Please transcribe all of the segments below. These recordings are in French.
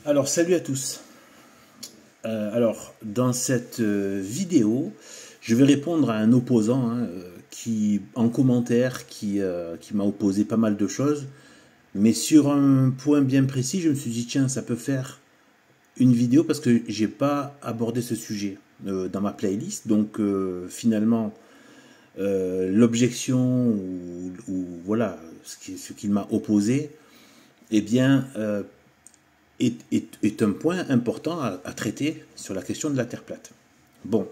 Alors, salut à tous. Dans cette vidéo, je vais répondre à un opposant qui, en commentaire, qui m'a opposé pas mal de choses. Mais sur un point bien précis, je me suis dit, tiens, ça peut faire une vidéo parce que j'ai pas abordé ce sujet dans ma playlist. Donc, finalement, l'objection ou voilà, ce qu'il m'a opposé, eh bien, est un point important à traiter sur la question de la Terre plate. Bon,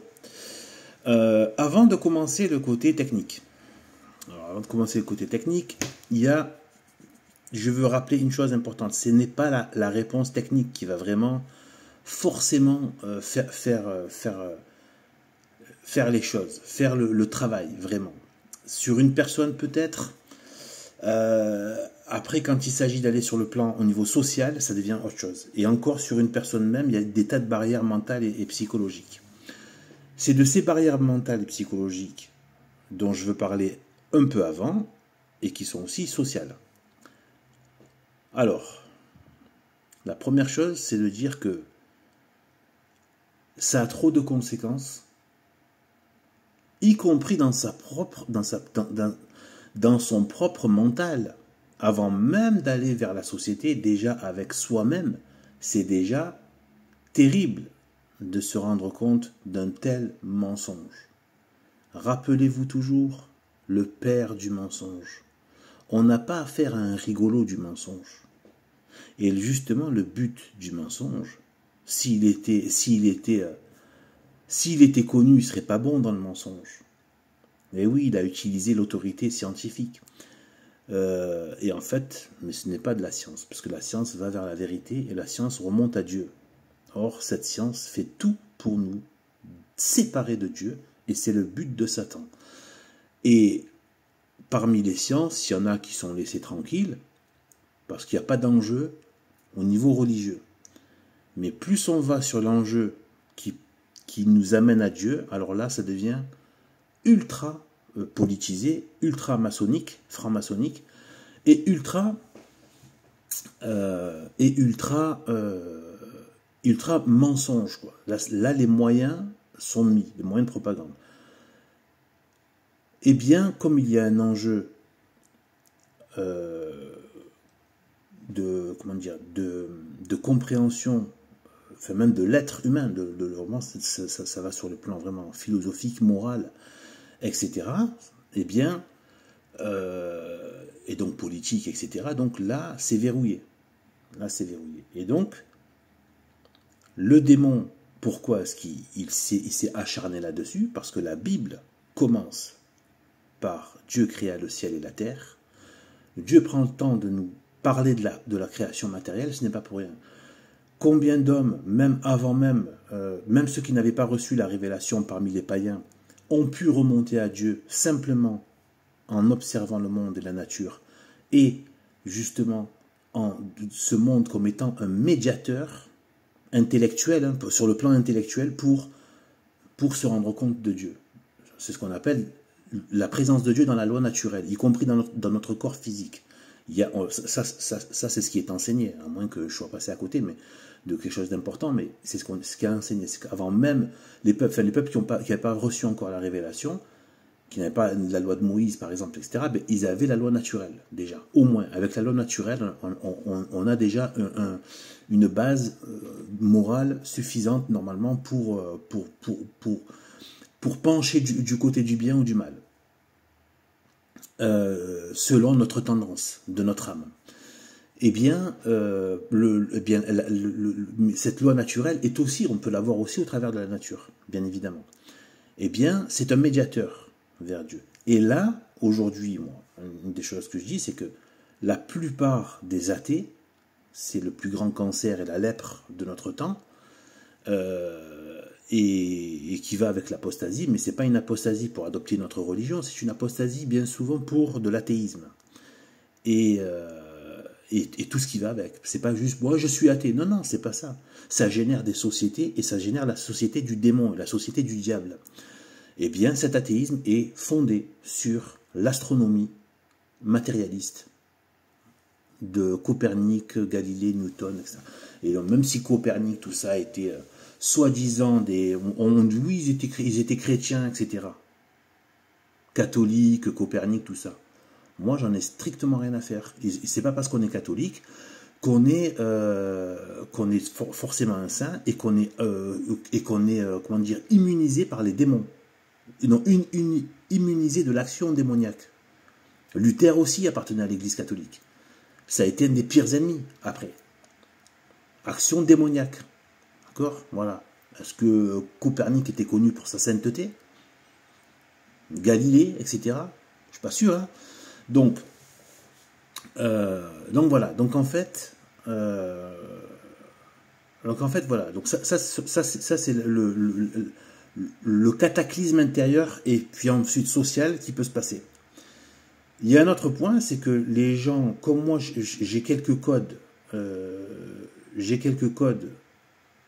avant de commencer le côté technique, je veux rappeler une chose importante. Ce n'est pas la réponse technique qui va vraiment forcément faire les choses, faire le travail, vraiment. Sur une personne peut-être, après, quand il s'agit d'aller sur le plan au niveau social, ça devient autre chose. Et encore, sur une personne même, il y a des tas de barrières mentales et psychologiques. C'est de ces barrières mentales et psychologiques dont je veux parler un peu avant et qui sont aussi sociales. Alors, la première chose, c'est de dire que ça a trop de conséquences, y compris dans son propre mental. Avant même d'aller vers la société, déjà avec soi-même, c'est déjà terrible de se rendre compte d'un tel mensonge. Rappelez-vous toujours le père du mensonge. On n'a pas affaire à un rigolo du mensonge. Et justement, le but du mensonge, s'il était connu, il ne serait pas bon dans le mensonge. Et oui, il a utilisé l'autorité scientifique. Et en fait, mais ce n'est pas de la science, parce que la science va vers la vérité et la science remonte à Dieu. Or, cette science fait tout pour nous séparer de Dieu, et c'est le but de Satan. Et parmi les sciences, il y en a qui sont laissées tranquilles, parce qu'il n'y a pas d'enjeu au niveau religieux. Mais plus on va sur l'enjeu qui nous amène à Dieu, alors là, ça devient ultra politisé, ultra maçonnique, franc-maçonnique, et ultra mensonge, quoi. Là, les moyens sont mis, les moyens de propagande. Eh bien, comme il y a un enjeu de compréhension, enfin même de l'être humain, vraiment, ça va sur le plan vraiment philosophique, moral, etc. Eh bien, et donc politique, etc. Donc là, c'est verrouillé. Là, c'est verrouillé. Et donc, le démon, pourquoi est-ce qu'il s'est acharné là-dessus? Parce que la Bible commence par Dieu créa le ciel et la terre. Dieu prend le temps de nous parler de la création matérielle, ce n'est pas pour rien. Combien d'hommes, même avant même ceux qui n'avaient pas reçu la révélation parmi les païens, ont pu remonter à Dieu simplement en observant le monde et la nature, et justement en ce monde comme étant un médiateur intellectuel, sur le plan intellectuel, pour se rendre compte de Dieu. C'est ce qu'on appelle la présence de Dieu dans la loi naturelle, y compris dans notre corps physique. Ça c'est ce qui est enseigné, à moins que je sois passé à côté, mais de quelque chose d'important, mais c'est ce qui est enseigné. C'est qu'avant même les peuples qui n'avaient pas reçu encore la révélation, qui n'avaient pas la loi de Moïse, par exemple, etc., ben, ils avaient la loi naturelle, déjà. Au moins, avec la loi naturelle, on a déjà une base morale suffisante, normalement, pour pencher du côté du bien ou du mal, selon notre tendance, de notre âme. Eh bien, cette loi naturelle est aussi, on peut la voir aussi au travers de la nature, bien évidemment. Eh bien, c'est un médiateur vers Dieu. Et là, aujourd'hui, moi, une des choses que je dis, c'est que la plupart des athées, c'est le plus grand cancer et la lèpre de notre temps, et qui va avec l'apostasie, mais ce n'est pas une apostasie pour adopter notre religion, c'est une apostasie bien souvent pour de l'athéisme. Et tout ce qui va avec. C'est pas juste, moi je suis athée. Non, non, c'est pas ça. Ça génère des sociétés, et ça génère la société du démon, la société du diable. Eh bien, cet athéisme est fondé sur l'astronomie matérialiste de Copernic, Galilée, Newton, etc. Et donc, même si Copernic, tout ça, était soi-disant des... oui, ils étaient chrétiens, etc. Catholiques, Copernic, tout ça. Moi, j'en ai strictement rien à faire. C'est pas parce qu'on est catholique qu'on est forcément un saint et qu'on est, comment dire, immunisé par les démons. Non, immunisé de l'action démoniaque. Luther aussi appartenait à l'Église catholique. Ça a été un des pires ennemis, après. Action démoniaque. D'accord? Voilà. Est-ce que Copernic était connu pour sa sainteté? Galilée, etc. Je ne suis pas sûr. Hein. Donc voilà. Donc en fait, voilà. Donc ça c'est le cataclysme intérieur et puis ensuite social qui peut se passer. Il y a un autre point, c'est que les gens, comme moi, j'ai quelques codes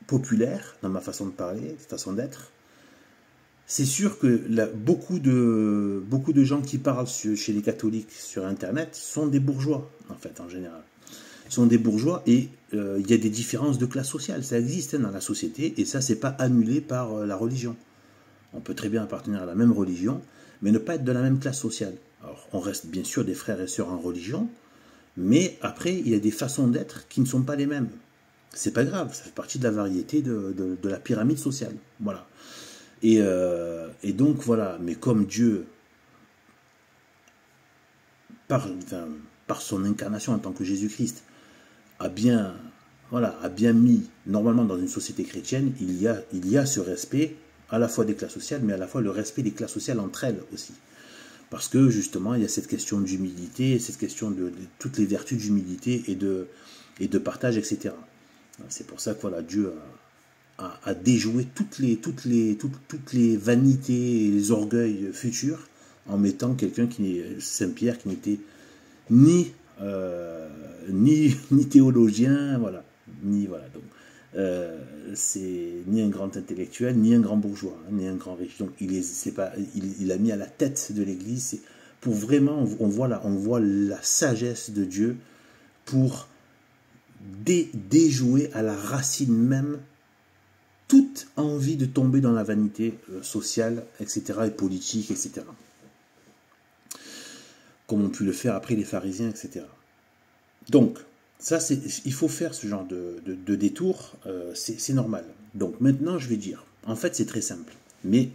populaires dans ma façon de parler, façon d'être. C'est sûr que beaucoup de gens qui parlent chez les catholiques sur Internet sont des bourgeois, en fait, en général. Ils sont des bourgeois et il y a des différences de classe sociale. Ça existe dans la société et ça, c'est pas annulé par la religion. On peut très bien appartenir à la même religion, mais ne pas être de la même classe sociale. Alors, on reste bien sûr des frères et sœurs en religion, mais après, il y a des façons d'être qui ne sont pas les mêmes. C'est pas grave, ça fait partie de la variété de la pyramide sociale. Voilà. Et donc, voilà. Mais comme Dieu, par son incarnation en tant que Jésus-Christ, a bien mis, normalement dans une société chrétienne, il y a ce respect, à la fois des classes sociales, mais à la fois le respect des classes sociales entre elles aussi. Parce que justement, il y a cette question d'humilité, cette question de toutes les vertus d'humilité et de partage, etc. C'est pour ça que voilà, Dieu a déjoué toutes les vanités et les orgueils futurs en mettant quelqu'un qui est Saint-Pierre, qui n'était ni théologien, voilà, donc c'est ni un grand intellectuel, ni un grand bourgeois, hein, ni un grand riche. Donc il a mis à la tête de l'Église pour vraiment, on voit la sagesse de Dieu pour déjouer à la racine même toute envie de tomber dans la vanité sociale, etc., et politique, etc. Comme ont pu le faire après les pharisiens, etc. Donc, ça, il faut faire ce genre de détour, c'est normal. Donc maintenant, je vais dire, en fait, c'est très simple, mais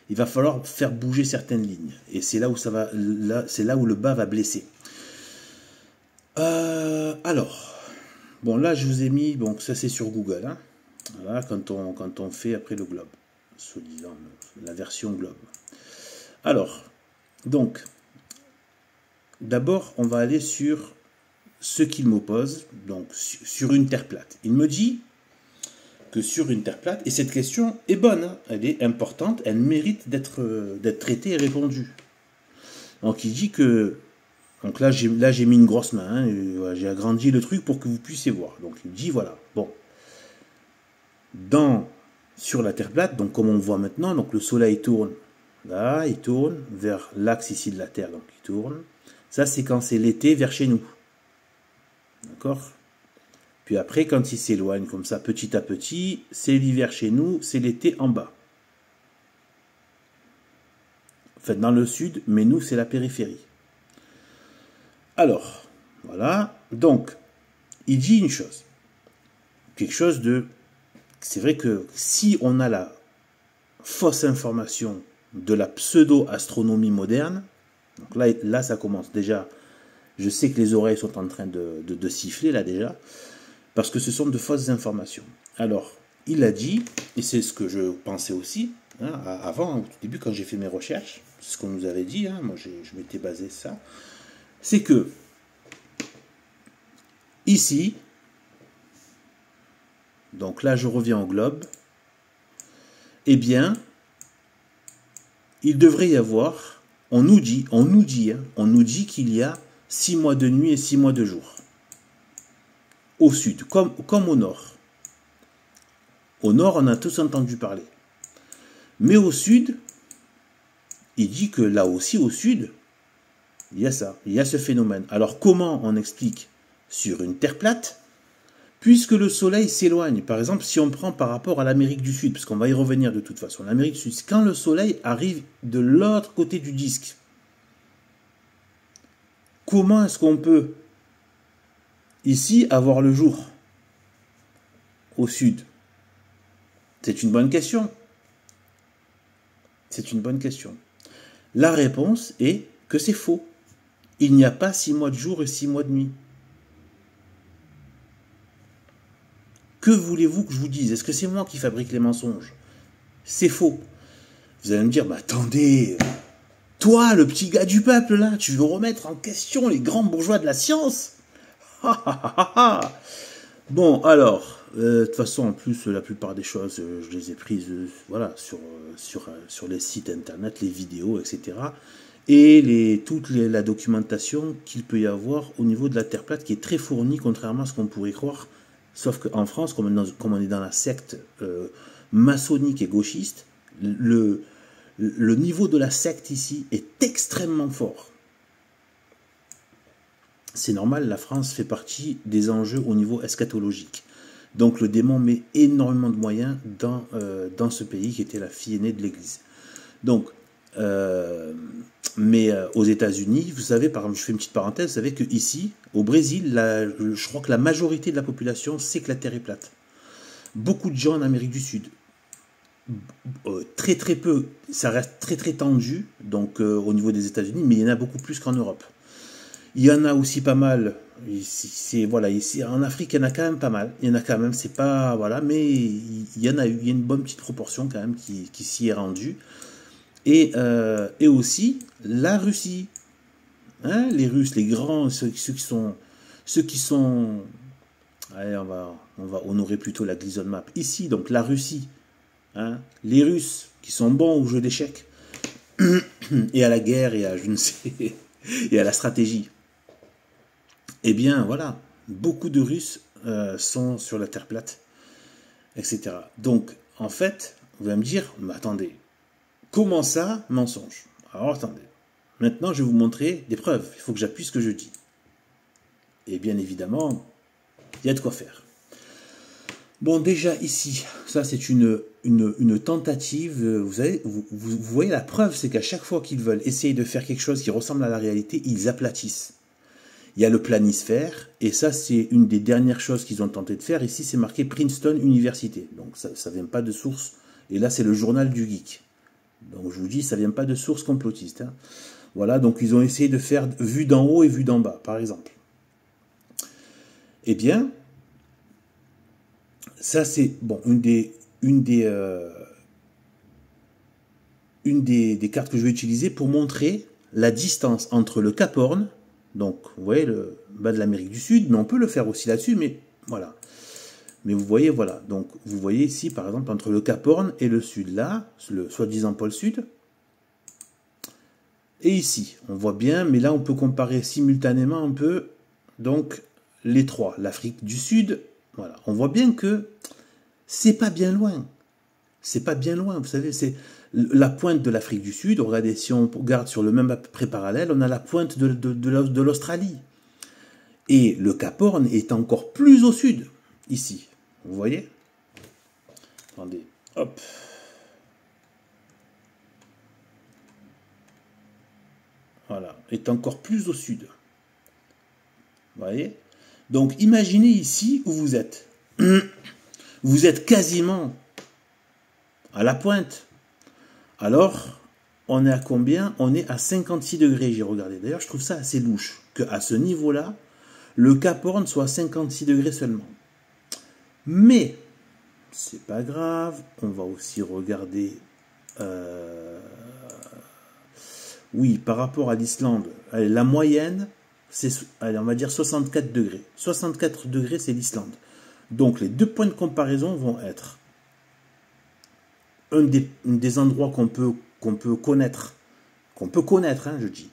il va falloir faire bouger certaines lignes, et c'est là où c'est là où le bas va blesser. Alors, bon, là, je vous ai mis, bon, ça c'est sur Google, hein, voilà, quand on fait après le globe, soi-disant la version globe. Alors, donc, d'abord, on va aller sur ce qu'il m'oppose, donc sur une terre plate. Il me dit que sur une terre plate, et cette question est bonne, hein, elle est importante, elle mérite d'être traitée et répondue. Donc il dit que, donc là j'ai mis une grosse main, hein, voilà, j'ai agrandi le truc pour que vous puissiez voir. Donc il dit voilà, bon, sur la terre plate, donc comme on voit maintenant, donc le soleil tourne là, il tourne vers l'axe ici de la terre, donc il tourne. Ça c'est quand c'est l'été vers chez nous. D'accord? Puis après, quand il s'éloigne comme ça, petit à petit, c'est l'hiver chez nous, c'est l'été en bas. En fait, dans le sud, mais nous, c'est la périphérie. Alors, voilà. Donc, il dit une chose. Quelque chose de... C'est vrai que si on a la fausse information de la pseudo-astronomie moderne, donc là, ça commence déjà... Je sais que les oreilles sont en train de siffler, là, déjà, parce que ce sont de fausses informations. Alors, il a dit, et c'est ce que je pensais aussi, hein, avant, au début, quand j'ai fait mes recherches, c'est ce qu'on nous avait dit, hein, moi je m'étais basé sur ça, c'est que, ici, donc là je reviens au globe, eh bien, il devrait y avoir, on nous dit qu'il y a 6 mois de nuit et 6 mois de jour. Au sud, comme au nord. Au nord, on a tous entendu parler. Mais au sud, il dit que là aussi, au sud, il y a ça, il y a ce phénomène. Alors, comment on explique sur une Terre plate, puisque le Soleil s'éloigne. Par exemple, si on prend par rapport à l'Amérique du Sud, parce qu'on va y revenir de toute façon, l'Amérique du Sud, quand le Soleil arrive de l'autre côté du disque, comment est-ce qu'on peut ici avoir le jour au sud? C'est une bonne question. C'est une bonne question. La réponse est que c'est faux. Il n'y a pas 6 mois de jour et 6 mois de nuit. Que voulez-vous que je vous dise? Est-ce que c'est moi qui fabrique les mensonges? C'est faux. Vous allez me dire, bah attendez, toi, le petit gars du peuple, là, tu veux remettre en question les grands bourgeois de la science? Bon, alors, de toute façon, en plus, la plupart des choses, je les ai prises voilà, sur les sites internet, les vidéos, etc. Et toute la documentation qu'il peut y avoir au niveau de la Terre plate, qui est très fournie, contrairement à ce qu'on pourrait croire. Sauf qu'en France, comme on est dans la secte maçonnique et gauchiste, le niveau de la secte ici est extrêmement fort. C'est normal, la France fait partie des enjeux au niveau eschatologique. Donc le démon met énormément de moyens dans ce pays qui était la fille aînée de l'Église. Donc, mais aux États-Unis, vous savez, par exemple, je fais une petite parenthèse, vous savez qu'ici, au Brésil, je crois que la majorité de la population sait que la Terre est plate. Beaucoup de gens en Amérique du Sud, très très peu, ça reste très très tendu, donc au niveau des États-Unis, mais il y en a beaucoup plus qu'en Europe. Il y en a aussi pas mal, voilà, ici en Afrique, il y en a quand même pas mal, il y en a quand même, c'est pas, voilà, mais il y a une bonne petite proportion quand même qui s'y est rendue. Et aussi la Russie, hein, les Russes, les grands, ceux qui sont, allez, on va honorer plutôt la Glison Map ici, donc la Russie, hein, les Russes qui sont bons au jeu d'échecs et à la guerre et à je ne sais et à la stratégie. Eh bien voilà, beaucoup de Russes sont sur la Terre plate, etc. Donc en fait, vous allez me dire, mais attendez. Comment ça, mensonge? Alors attendez, maintenant je vais vous montrer des preuves, il faut que j'appuie ce que je dis. Et bien évidemment, il y a de quoi faire. Bon, déjà ici, ça c'est une tentative, vous voyez la preuve, c'est qu'à chaque fois qu'ils veulent essayer de faire quelque chose qui ressemble à la réalité, ils aplatissent. Il y a le planisphère, et ça c'est une des dernières choses qu'ils ont tenté de faire. Ici c'est marqué Princeton Université, donc ça ne vient pas de source, et là c'est le journal du geek. Donc je vous dis, ça ne vient pas de sources complotistes. Hein. Voilà, donc ils ont essayé de faire vue d'en haut et vue d'en bas, par exemple. Eh bien, ça c'est bon, une des cartes que je vais utiliser pour montrer la distance entre le Cap Horn, donc vous voyez le bas de l'Amérique du Sud, mais on peut le faire aussi là-dessus, mais voilà. Mais vous voyez, voilà, donc vous voyez ici, par exemple, entre le Cap Horn et le Sud, là, le soi-disant pôle Sud, et ici, on voit bien, mais là, on peut comparer simultanément un peu, donc, les trois, l'Afrique du Sud, voilà, on voit bien que c'est pas bien loin, c'est pas bien loin, vous savez, c'est la pointe de l'Afrique du Sud, regardez, si on regarde sur le même à peu près parallèle, on a la pointe de l'Australie, et le Cap Horn est encore plus au sud, ici. Vous voyez? Attendez, hop. Voilà, est encore plus au sud. Vous voyez? Donc imaginez ici où vous êtes. Vous êtes quasiment à la pointe. Alors, on est à combien? On est à 56 degrés, j'ai regardé. D'ailleurs, je trouve ça assez louche, qu'à ce niveau-là, le Cap Horn soit à 56 degrés seulement. Mais, c'est pas grave, on va aussi regarder, oui, par rapport à l'Islande, la moyenne, c'est, on va dire 64 degrés. 64 degrés, c'est l'Islande. Donc, les deux points de comparaison vont être un des endroits qu'on peut connaître, hein, je dis,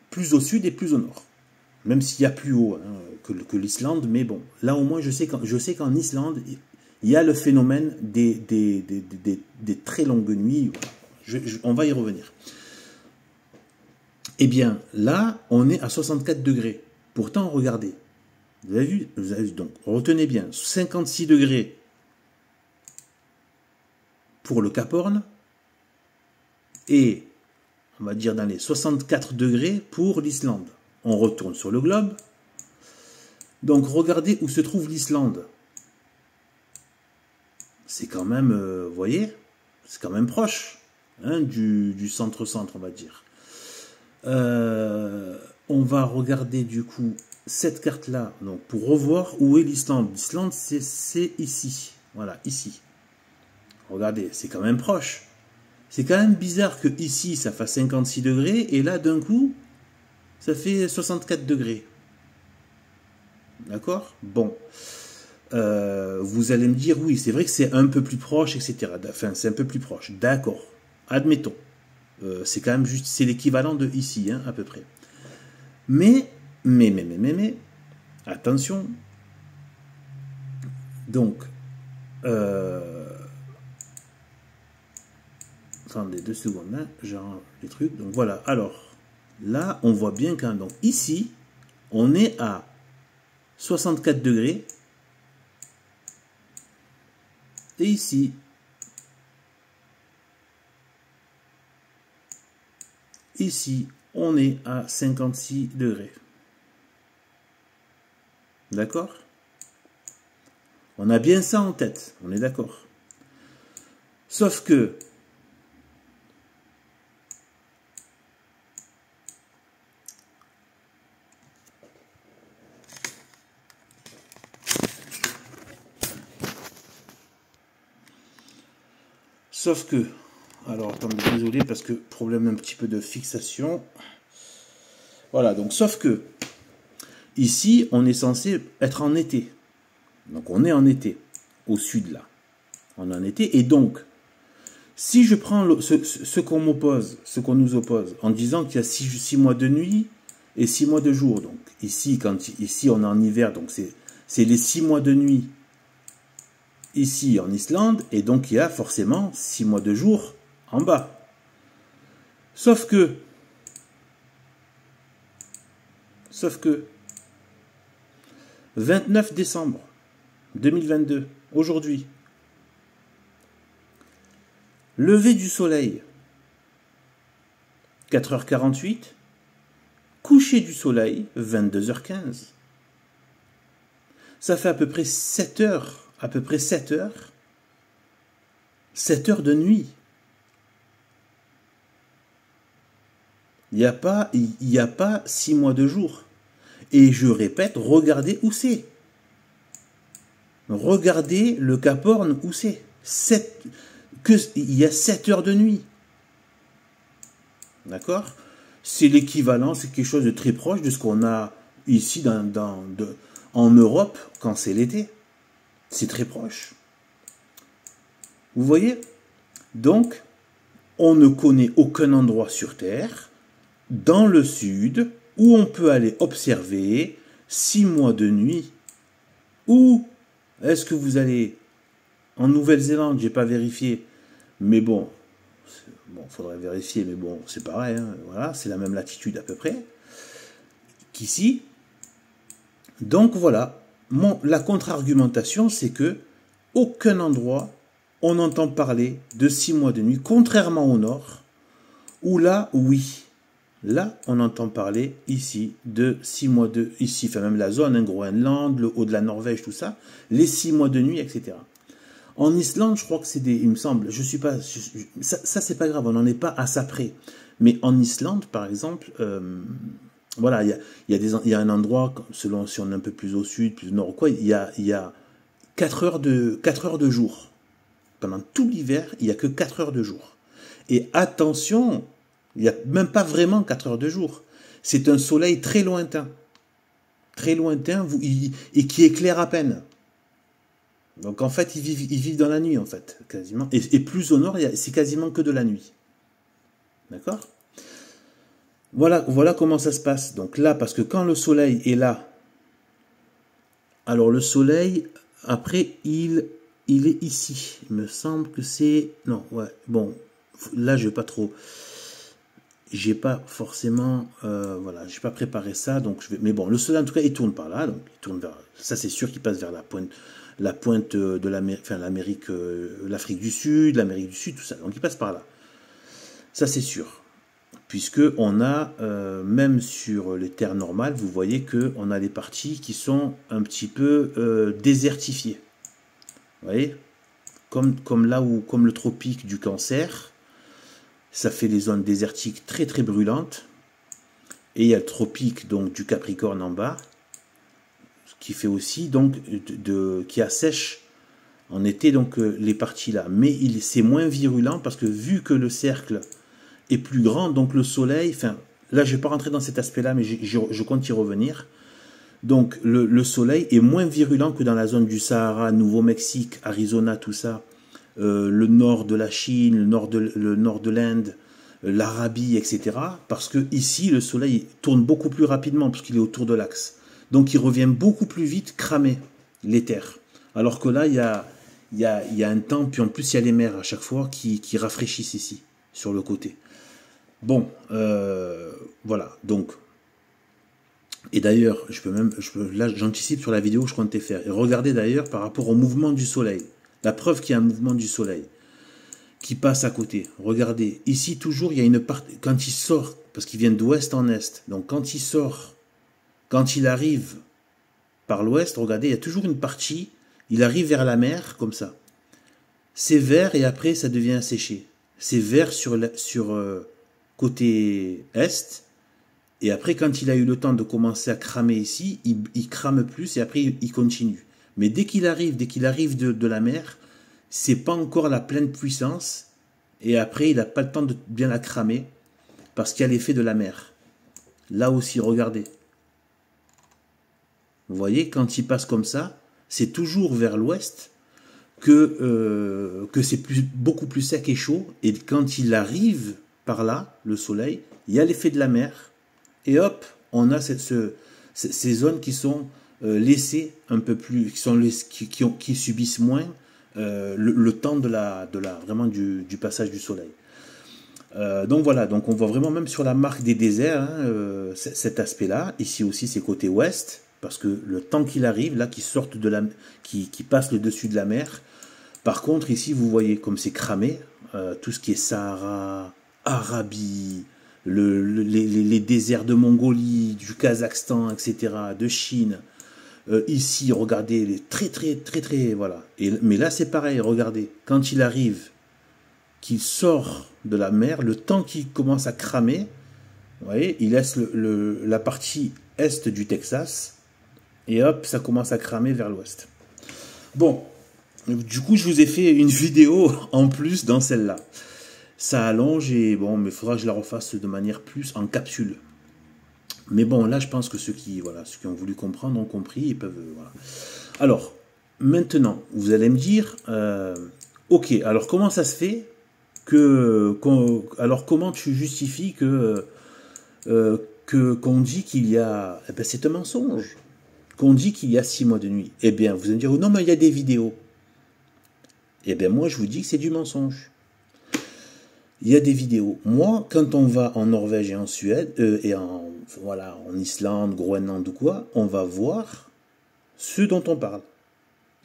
plus au sud et plus au nord. Même s'il y a plus haut hein, que l'Islande, mais bon, là au moins je sais qu'en Islande, il y a le phénomène des très longues nuits. On va y revenir. Eh bien, là, on est à 64 degrés. Pourtant, regardez. Vous avez vu, donc, retenez bien, 56 degrés pour le Cap Horn et, on va dire, dans les 64 degrés pour l'Islande. On retourne sur le globe. Donc, regardez où se trouve l'Islande. C'est quand même, vous voyez, c'est quand même proche hein, du centre-centre, on va dire. On va regarder du coup cette carte-là donc pour revoir où est l'Islande. L'Islande, c'est ici. Voilà, ici. Regardez, c'est quand même proche. C'est quand même bizarre que ici, ça fasse 56 degrés et là, d'un coup, ça fait 64 degrés. D'accord? Bon. Vous allez me dire, oui, c'est vrai que c'est un peu plus proche, etc. Enfin, c'est un peu plus proche. D'accord. Admettons. C'est quand même juste, c'est l'équivalent de ici, hein, à peu près. Mais, attention. Donc, attendez 2 secondes, hein, genre les trucs. Donc voilà, alors, là, on voit bien qu'un, donc ici, on est à 64 degrés. Et ici, on est à 56 degrés. D'accord? On a bien ça en tête, on est d'accord. Sauf que, alors attendez, désolé parce que problème un petit peu de fixation. Voilà, donc sauf que, ici, on est censé être en été. Donc on est en été, au sud là. On est en été, et donc, si je prends ce qu'on m'oppose, ce qu'on nous oppose, en disant qu'il y a 6 mois de nuit et 6 mois de jour, donc ici, ici on est en hiver, donc c'est les 6 mois de nuit ici en Islande, et donc il y a forcément 6 mois de jour en bas. Sauf que, 29 décembre 2022, aujourd'hui, lever du soleil, 4h48, coucher du soleil, 22h15. Ça fait à peu près 7 heures, 7 heures de nuit. Il n'y a pas 6 mois de jour. Et je répète, regardez où c'est. Regardez le Cap Horn où c'est. Il y a 7 heures de nuit. D'accord? C'est l'équivalent, c'est quelque chose de très proche de ce qu'on a ici en Europe quand c'est l'été. C'est très proche. Vous voyez? Donc, on ne connaît aucun endroit sur Terre, dans le sud, où on peut aller observer 6 mois de nuit. Ou est-ce que vous allez en Nouvelle-Zélande? J'ai pas vérifié, mais bon, faudrait vérifier, mais bon, c'est pareil, hein, voilà, c'est la même latitude à peu près qu'ici. Donc voilà, la contre-argumentation, c'est que aucun endroit on entend parler de 6 mois de nuit, contrairement au nord, où là, oui. Là, on entend parler ici de 6 mois de... Ici, enfin même la zone, hein, Groenland, le haut de la Norvège, tout ça, les 6 mois de nuit, etc. En Islande, je crois que c'est des... Il me semble, je suis pas... ça c'est pas grave, on n'en est pas à ça près. Mais en Islande, par exemple, voilà, il y a un endroit, selon si on est un peu plus au sud, plus au nord, quoi, il y a 4 heures de jour. Pendant tout l'hiver, il n'y a que 4 heures de jour. Et attention, il n'y a même pas vraiment 4 heures de jour. C'est un soleil très lointain. Très lointain, et qui éclaire à peine. Donc en fait, ils vivent dans la nuit, en fait, quasiment. Et plus au nord, c'est quasiment que de la nuit. D'accord? Voilà comment ça se passe. Donc là, parce que quand le soleil est là, alors le soleil, après, il est ici. Il me semble que c'est... Non, ouais, bon, là, je vais pas trop... j'ai pas forcément, voilà, j'ai pas préparé ça, donc je vais. Mais bon, le soleil en tout cas, il tourne par là, donc il tourne vers. Ça, c'est sûr qu'il passe vers la pointe de l'Amérique, enfin l'Amérique, l'Afrique du Sud, l'Amérique du Sud, tout ça. Donc il passe par là. Ça, c'est sûr. Puisque on a, même sur les terres normales, vous voyez que on a des parties qui sont un petit peu désertifiées. Vous voyez, comme là où, comme le tropique du Cancer, ça fait des zones désertiques très très brûlantes. Et il y a le tropique donc du Capricorne en bas, qui fait aussi donc qui assèche en été donc les parties là. Mais c'est moins virulent parce que vu que le cercle est plus grand, donc le soleil, enfin là je ne vais pas rentrer dans cet aspect là, mais je compte y revenir. Donc le soleil est moins virulent que dans la zone du Sahara, Nouveau-Mexique, Arizona, tout ça, le nord de la Chine, le nord de l'Inde, l'Arabie, etc. Parce que ici le soleil tourne beaucoup plus rapidement parce qu'il est autour de l'axe. Donc il revient beaucoup plus vite cramer les terres. Alors que là il y a un temps, puis en plus il y a les mers à chaque fois qui rafraîchissent ici, sur le côté. Bon, voilà, donc. Et d'ailleurs, là j'anticipe sur la vidéo que je comptais faire. Et regardez d'ailleurs par rapport au mouvement du soleil. La preuve qu'il y a un mouvement du soleil qui passe à côté. Regardez, ici toujours il y a une partie, quand il sort, parce qu'il vient d'ouest en est, donc quand il sort, quand il arrive par l'ouest, regardez, il y a toujours une partie, il arrive vers la mer, comme ça. C'est vert et après ça devient asséché. C'est vert sur côté est. Et après, quand il a eu le temps de commencer à cramer ici, il crame plus et après il continue. Mais dès qu'il arrive de la mer, c'est pas encore la pleine puissance. Et après, il n'a pas le temps de bien la cramer parce qu'il y a l'effet de la mer. Là aussi, regardez. Vous voyez, quand il passe comme ça, c'est toujours vers l'ouest que c'est beaucoup plus sec et chaud. Et quand il arrive par là, le soleil, il y a l'effet de la mer. Et hop, on a ces zones qui sont laissées un peu plus, qui subissent moins le temps vraiment du passage du soleil. Donc voilà, donc on voit vraiment même sur la marque des déserts hein, cet aspect-là. Ici aussi c'est côté ouest, parce que le temps qu'il arrive, là, qui passe le dessus de la mer. Par contre ici vous voyez comme c'est cramé, tout ce qui est Sahara, Arabie, les déserts de Mongolie, du Kazakhstan, etc., de Chine. Ici, regardez, très, voilà. Mais là, c'est pareil, regardez. Quand il arrive, qu'il sort de la mer, le temps qu'il commence à cramer, vous voyez, il laisse la partie est du Texas, et hop, ça commence à cramer vers l'ouest. Bon, du coup, je vous ai fait une vidéo en plus dans celle-là. Ça allonge et bon, mais il faudra que je la refasse de manière plus en capsule. Mais bon, là, je pense que ceux qui ont voulu comprendre ont compris. Ils peuvent, voilà. Alors, maintenant, vous allez me dire, ok, alors comment ça se fait alors comment tu justifies qu'on dit qu'il y a, eh ben, c'est un mensonge, qu'on dit qu'il y a 6 mois de nuit. Eh bien, vous allez me dire, oh non, mais il y a des vidéos. Eh bien, moi, je vous dis que c'est du mensonge. Il y a des vidéos. Moi, quand on va en Norvège et en Suède, en Islande, Groenland ou quoi, on va voir ce dont on parle.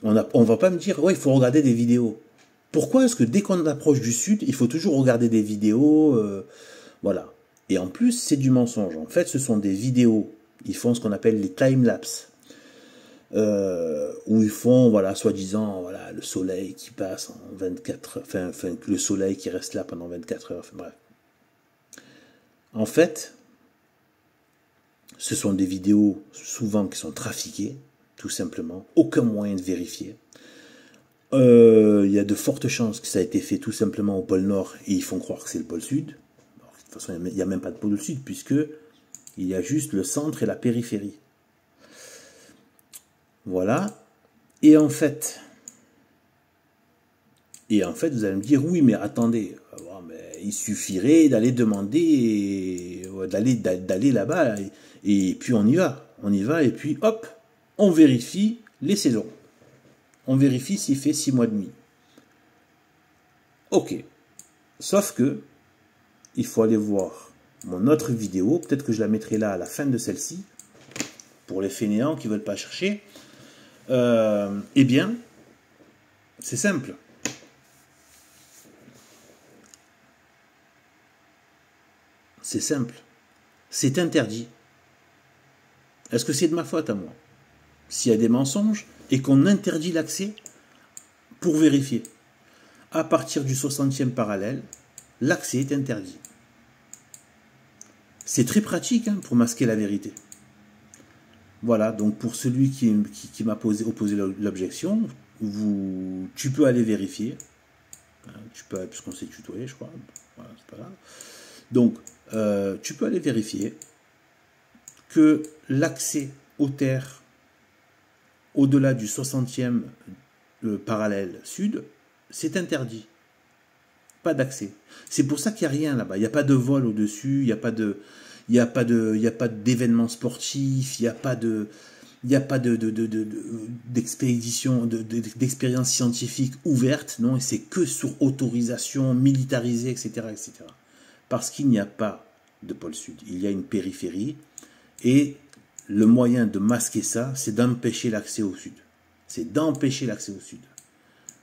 On va pas me dire, ouais, il faut regarder des vidéos. Pourquoi est-ce que dès qu'on approche du sud, il faut toujours regarder des vidéos, voilà. Et en plus, c'est du mensonge. En fait, ce sont des vidéos. Ils font ce qu'on appelle les time-lapse. Où ils font, voilà, soi-disant, voilà, le soleil qui passe en 24 heures, enfin, le soleil qui reste là pendant 24 heures, enfin, bref. En fait, ce sont des vidéos souvent qui sont trafiquées, tout simplement, aucun moyen de vérifier. Il y a de fortes chances que ça a été fait tout simplement au pôle Nord et ils font croire que c'est le pôle Sud. Alors, de toute façon, il n'y a même pas de pôle Sud puisque il y a juste le centre et la périphérie. Voilà. Et en fait, vous allez me dire, oui, mais attendez, mais il suffirait d'aller demander, d'aller là-bas, et puis on y va, et puis hop, on vérifie les saisons. On vérifie s'il fait 6 mois de nuit. Ok. Sauf que, il faut aller voir mon autre vidéo, peut-être que je la mettrai là à la fin de celle-ci, pour les fainéants qui ne veulent pas chercher, eh bien, c'est simple. C'est simple. C'est interdit. Est-ce que c'est de ma faute à moi? S'il y a des mensonges et qu'on interdit l'accès pour vérifier. À partir du 60e parallèle, l'accès est interdit. C'est très pratique hein, pour masquer la vérité. Voilà, donc pour celui qui m'a opposé l'objection, tu peux aller vérifier. Tu peux, puisqu'on s'est tutoyé, je crois. Voilà, c'est pas grave. Donc, tu peux aller vérifier que l'accès aux terres au-delà du 60e parallèle sud, c'est interdit. Pas d'accès. C'est pour ça qu'il n'y a rien là-bas. Il n'y a pas de vol au-dessus, il n'y a pas d'événements sportifs, il n'y a pas d'expédition, d'expérience scientifique ouverte, non, c'est que sur autorisation militarisée, etc., etc. Parce qu'il n'y a pas de pôle sud. Il y a une périphérie et le moyen de masquer ça, c'est d'empêcher l'accès au sud. C'est d'empêcher l'accès au sud.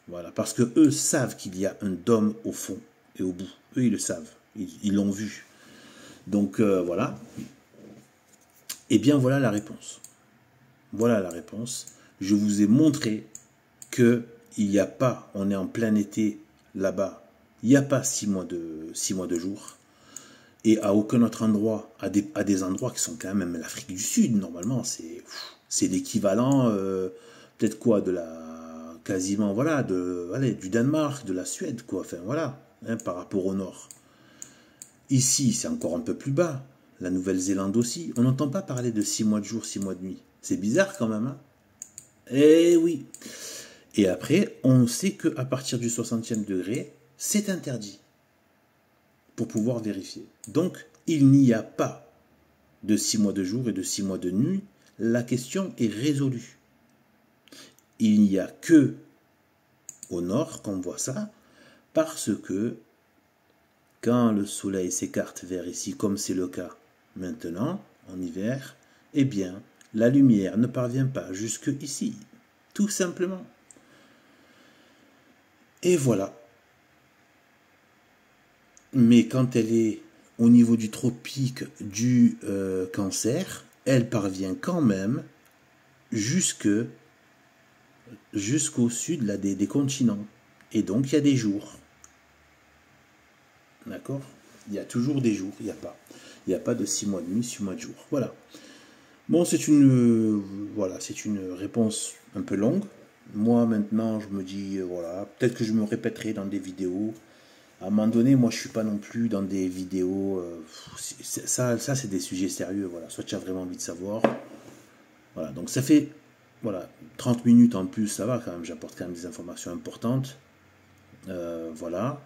Voilà, parce que eux savent qu'il y a un dôme au fond et au bout. Eux, ils le savent. Ils l'ont vu. Donc, voilà. Eh bien, voilà la réponse. Voilà la réponse. Je vous ai montré qu'il n'y a pas, on est en plein été là-bas, il n'y a pas 6 mois de jour. Et à aucun autre endroit, à des endroits qui sont quand même l'Afrique du Sud, normalement, c'est l'équivalent, peut-être quoi, de quasiment, voilà, du Danemark, de la Suède, quoi, enfin, voilà, hein, par rapport au nord. Ici, c'est encore un peu plus bas, la Nouvelle-Zélande aussi, on n'entend pas parler de 6 mois de jour, 6 mois de nuit. C'est bizarre quand même, hein. Eh oui. Et après, on sait qu'à partir du 60e degré, c'est interdit pour pouvoir vérifier. Donc, il n'y a pas de 6 mois de jour et de 6 mois de nuit. La question est résolue. Il n'y a que au nord qu'on voit ça, parce que quand le soleil s'écarte vers ici, comme c'est le cas maintenant, en hiver, eh bien, la lumière ne parvient pas jusque ici, tout simplement. Et voilà. Mais quand elle est au niveau du tropique du Cancer, elle parvient quand même jusqu'au sud là, des continents. Et donc il y a des jours. D'accord? Il y a toujours des jours, il n'y a pas de 6 mois de nuit, 6 mois de jour. Voilà. Bon, c'est une réponse un peu longue. Moi, maintenant, je me dis, voilà, peut-être que je me répéterai dans des vidéos. À un moment donné, moi, je suis pas non plus dans des vidéos... ça c'est des sujets sérieux, voilà. Soit tu as vraiment envie de savoir. Voilà, donc ça fait, voilà, 30 minutes en plus, ça va quand même. J'apporte quand même des informations importantes. Voilà.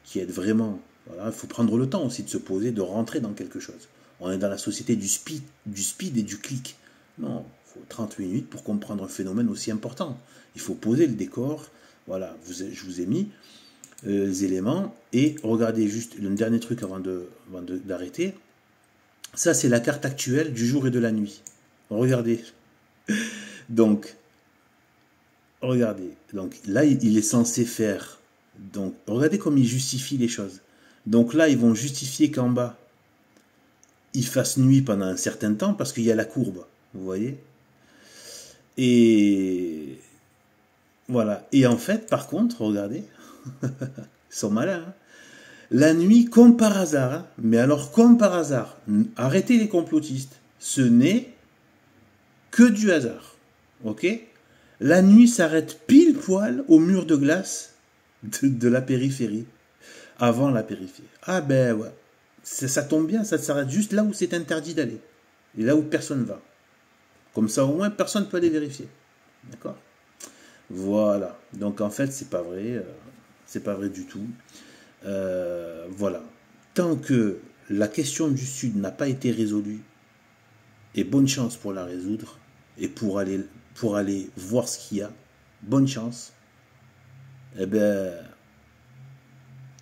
Qui aident vraiment. Voilà, il faut prendre le temps aussi de se poser, de rentrer dans quelque chose. On est dans la société du speed et du clic. Non, il faut 30 minutes pour comprendre un phénomène aussi important. Il faut poser le décor. Voilà, je vous ai mis les éléments. Et regardez juste le dernier truc avant d'arrêter. Ça, c'est la carte actuelle du jour et de la nuit. Regardez. Donc, regardez. Donc là, il est censé faire... Donc, regardez comme il justifie les choses. Donc là, ils vont justifier qu'en bas, il fasse nuit pendant un certain temps parce qu'il y a la courbe. Vous voyez? Et voilà. Et en fait, par contre, regardez, ils sont malins. Hein, la nuit, comme par hasard, hein, mais alors comme par hasard, arrêtez les complotistes. Ce n'est que du hasard. Ok? La nuit s'arrête pile poil au mur de glace de la périphérie. Avant la périphérie. Ah ben ouais. Ça tombe bien, ça s'arrête juste là où c'est interdit d'aller. Et là où personne va. Comme ça, au moins, personne ne peut aller vérifier. D'accord? Voilà. Donc, en fait, c'est pas vrai. C'est pas vrai du tout. Voilà. Tant que la question du Sud n'a pas été résolue, et bonne chance pour la résoudre, et pour aller voir ce qu'il y a, bonne chance, eh ben,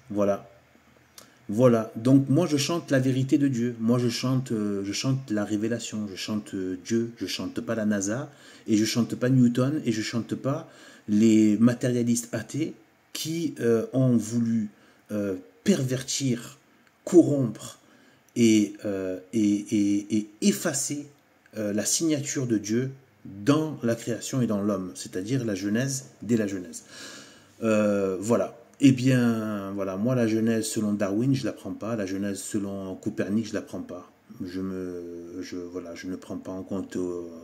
voilà. Voilà, donc moi je chante la vérité de Dieu, moi je chante la révélation, je chante Dieu, je chante pas la NASA, et je chante pas Newton, et je chante pas les matérialistes athées qui ont voulu pervertir, corrompre et effacer la signature de Dieu dans la création et dans l'homme, c'est-à-dire la Genèse dès la Genèse. Voilà. Eh bien, voilà, moi la Genèse selon Darwin, je la prends pas. La Genèse selon Copernic, je la prends pas. Voilà, je ne prends pas en compte,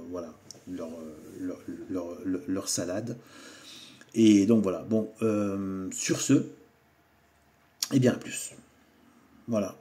voilà, leur, leur salade. Et donc voilà. Bon, sur ce, eh bien à plus. Voilà.